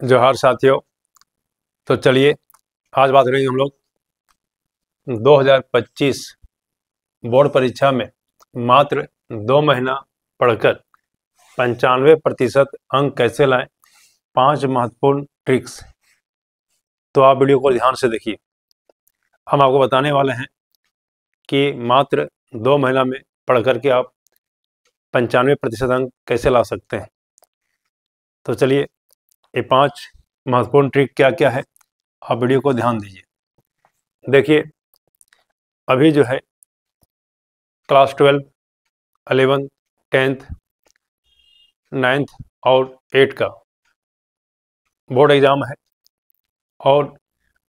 जोहार साथियों। तो चलिए आज बात करेंगे हम लोग 2025 बोर्ड परीक्षा में मात्र 2 महीना पढ़कर 95% अंक कैसे लाएं, 5 महत्वपूर्ण ट्रिक्स। तो आप वीडियो को ध्यान से देखिए। हम आपको बताने वाले हैं कि मात्र 2 महीना में पढ़ करके आप 95% अंक कैसे ला सकते हैं। तो चलिए ये 5 महत्वपूर्ण ट्रिक क्या क्या है, आप वीडियो को ध्यान दीजिए। देखिए, अभी जो है क्लास 12, 11, 10th, 9th और 8 का बोर्ड एग्ज़ाम है और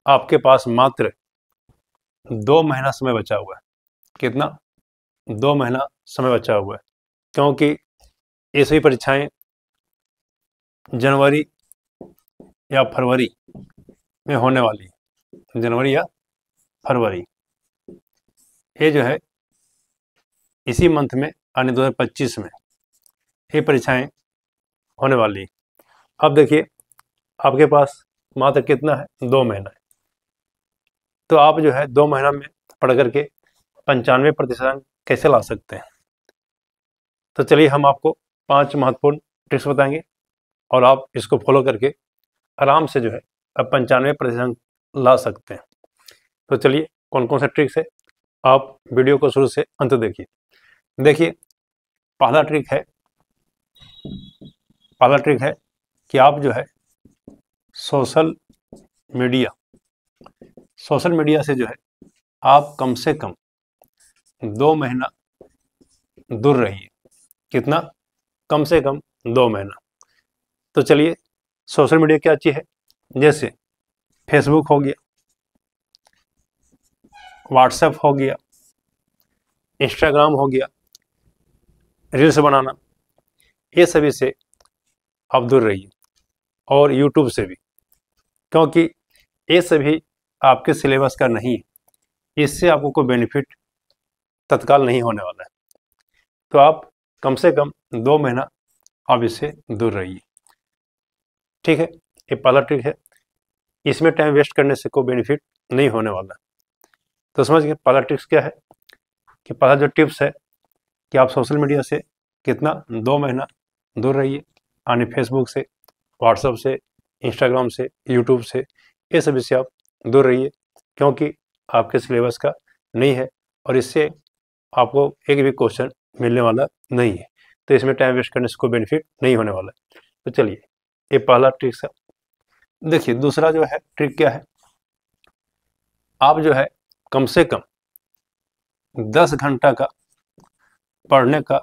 आपके पास मात्र 2 महीना समय बचा हुआ है। कितना? 2 महीना समय बचा हुआ है, क्योंकि ये सभी परीक्षाएं जनवरी या फरवरी में होने वाली है। जनवरी या फरवरी ये जो है इसी मंथ में यानी 2025 में ये परीक्षाएं होने वाली है। अब देखिए, आपके पास मात्र कितना है? 2 महीना है। तो आप जो है 2 महीना में पढ़ करके 95% अंक कैसे ला सकते हैं। तो चलिए हम आपको 5 महत्वपूर्ण ट्रिक्स बताएंगे और आप इसको फॉलो करके आराम से जो है अब 95% अंक ला सकते हैं। तो चलिए कौन कौन सा ट्रिक्स है, आप वीडियो को शुरू से अंत देखिए। देखिए, पहला ट्रिक है कि आप जो है सोशल मीडिया से जो है आप कम से कम 2 महीना दूर रहिए। कितना? कम से कम 2 महीना। तो चलिए, सोशल मीडिया क्या चीज़ है? जैसे फेसबुक हो गया, व्हाट्सएप हो गया, इंस्टाग्राम हो गया, रील्स बनाना, ये सभी से आप दूर रहिए। और यूट्यूब से भी, क्योंकि ये सभी आपके सिलेबस का नहीं है, इससे आपको कोई बेनिफिट तत्काल नहीं होने वाला है। तो आप कम से कम 2 महीना आप इससे दूर रहिए। ठीक है, ये पहला ट्रिक है। इसमें टाइम वेस्ट करने से कोई बेनिफिट नहीं होने वाला। तो समझ गए पहला ट्रिक्स क्या है? कि पहला जो टिप्स है कि आप सोशल मीडिया से कितना? 2 महीना दूर रहिए, यानी फेसबुक से, व्हाट्सएप से, इंस्टाग्राम से, यूट्यूब से, ये सभी से आप दूर रहिए, क्योंकि आपके सिलेबस का नहीं है और इससे आपको एक भी क्वेश्चन मिलने वाला नहीं है। तो इसमें टाइम वेस्ट करने से कोई बेनिफिट नहीं होने वाला है। तो चलिए, ये पहला ट्रिक्स है। देखिए, दूसरा जो है ट्रिक क्या है? आप जो है कम से कम 10 घंटा का पढ़ने का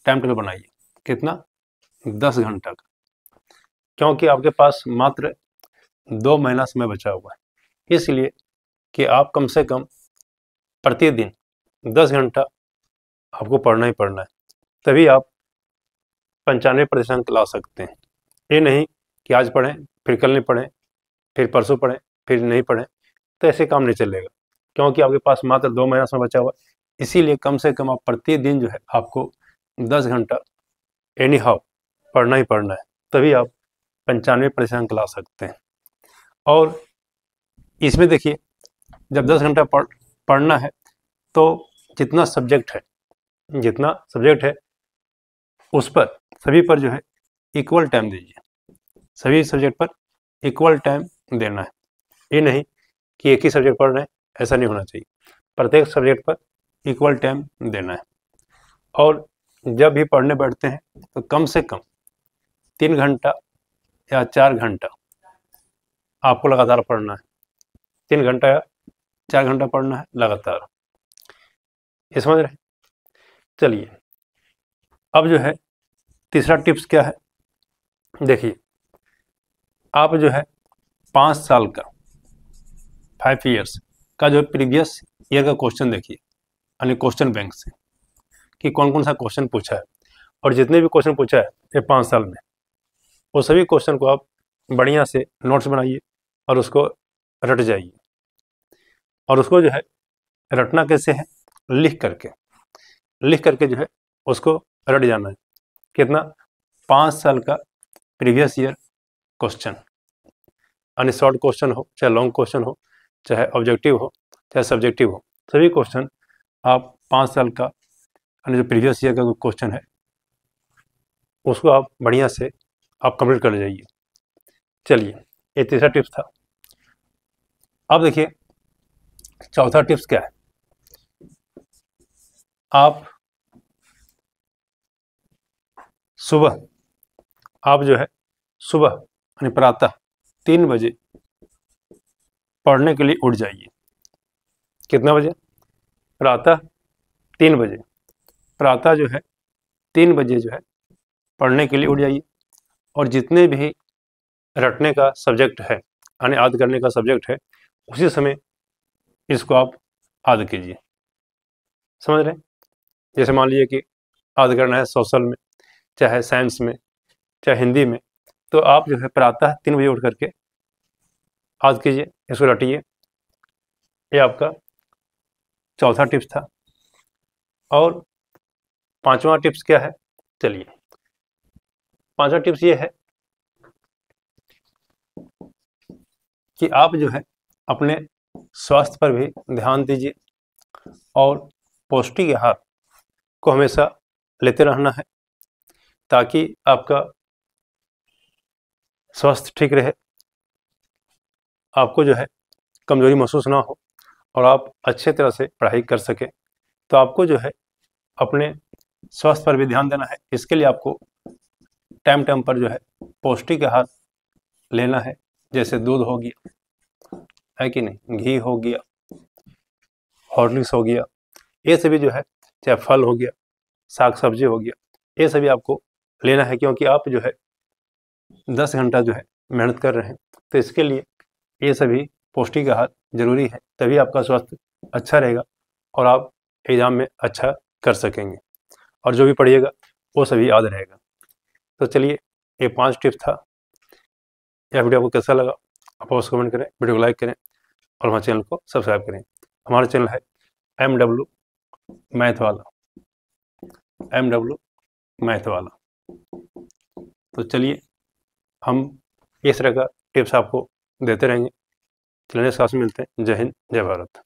टाइम टेबल बनाइए। कितना? 10 घंटा का, क्योंकि आपके पास मात्र 2 महीना समय बचा हुआ है। इसलिए कि आप कम से कम प्रतिदिन 10 घंटा आपको पढ़ना ही पढ़ना है, तभी आप 95% अंक ला सकते हैं। ये नहीं कि आज पढ़ें फिर कल नहीं पढ़ें, फिर परसों पढ़ें फिर नहीं पढ़ें, तो ऐसे काम नहीं चलेगा, क्योंकि आपके पास मात्र 2 महीना समय बचा हुआ है। इसीलिए कम से कम आप प्रतिदिन जो है आपको 10 घंटा एनी हाउ पढ़ना ही पढ़ना है, तभी आप 95% अंक ला सकते हैं। और इसमें देखिए, जब 10 घंटा पढ़ना है तो जितना सब्जेक्ट है उस पर सभी पर जो है इक्वल टाइम दीजिए। सभी सब्जेक्ट पर इक्वल टाइम देना है। ये नहीं कि एक ही सब्जेक्ट पढ़ रहे हैं, ऐसा नहीं होना चाहिए। प्रत्येक सब्जेक्ट पर इक्वल टाइम देना है। और जब भी पढ़ने बैठते हैं तो कम से कम 3 घंटा या 4 घंटा आपको लगातार पढ़ना है। 3 घंटा या 4 घंटा पढ़ना है लगातार। ये समझ रहे हैं? चलिए, अब जो है तीसरा टिप्स क्या है? देखिए, आप जो है 5 साल का 5 ईयर्स का जो प्रीवियस ईयर का क्वेश्चन देखिए, यानी क्वेश्चन बैंक से कि कौन कौन सा क्वेश्चन पूछा है। और जितने भी क्वेश्चन पूछा है ये 5 साल में, वो सभी क्वेश्चन को आप बढ़िया से नोट्स बनाइए और उसको रट जाइए। और उसको जो है रटना कैसे है? लिख करके जो है उसको रट जाना है। कितना? 5 साल का प्रीवियस ईयर क्वेश्चन, यानी शॉर्ट क्वेश्चन हो चाहे लॉन्ग क्वेश्चन हो, चाहे ऑब्जेक्टिव हो चाहे सब्जेक्टिव हो, सभी क्वेश्चन आप 5 साल का यानी जो प्रीवियस ईयर का कोई क्वेश्चन है उसको आप बढ़िया से आप कंप्लीट कर जाइए। चलिए, ये तीसरा टिप्स था। अब देखिए चौथा टिप्स क्या है। आप जो है सुबह यानी प्रातः 3 बजे पढ़ने के लिए उठ जाइए। कितना बजे? प्रातः 3 बजे। प्रातः जो है 3 बजे जो है पढ़ने के लिए उठ जाइए, और जितने भी रटने का सब्जेक्ट है यानी याद करने का सब्जेक्ट है उसी समय इसको आप याद कीजिए। समझ रहे हैं? जैसे मान लीजिए कि याद करना है सोशल में, चाहे साइंस में, चाहे हिंदी में, तो आप जो है प्रातः 3 बजे उठ करके याद कीजिए, इसको रटिए। ये आपका चौथा टिप्स था। और पांचवा टिप्स क्या है? चलिए, पांचवा टिप्स ये है कि आप जो है अपने स्वास्थ्य पर भी ध्यान दीजिए और पौष्टिक आहार को हमेशा लेते रहना है ताकि आपका स्वास्थ्य ठीक रहे, आपको जो है कमजोरी महसूस ना हो और आप अच्छे तरह से पढ़ाई कर सकें। तो आपको जो है अपने स्वास्थ्य पर भी ध्यान देना है। इसके लिए आपको टाइम टाइम पर जो है पौष्टिक आहार लेना है, जैसे दूध हो गया, है कि नहीं, घी हो गया, हॉर्लिक्स हो गया, ये सभी जो है, चाहे फल हो गया, साग सब्जी हो गया, ये सभी आपको लेना है, क्योंकि आप जो है 10 घंटा जो है मेहनत कर रहे हैं। तो इसके लिए ये सभी पौष्टिक आहार जरूरी है, तभी आपका स्वास्थ्य अच्छा रहेगा और आप एग्जाम में अच्छा कर सकेंगे और जो भी पढ़िएगा वो सभी याद रहेगा। तो चलिए, ये 5 टिप्स था। यह वीडियो आपको कैसा लगा आप अवश्य कमेंट करें, वीडियो को लाइक करें और हमारे चैनल को सब्सक्राइब करें। हमारा चैनल है MW मैथ वाला, MW मैथ वाला। तो चलिए, हम इस तरह का टिप्स आपको देते रहेंगे। चलिए, साथ में मिलते हैं। जय हिंद, जय भारत।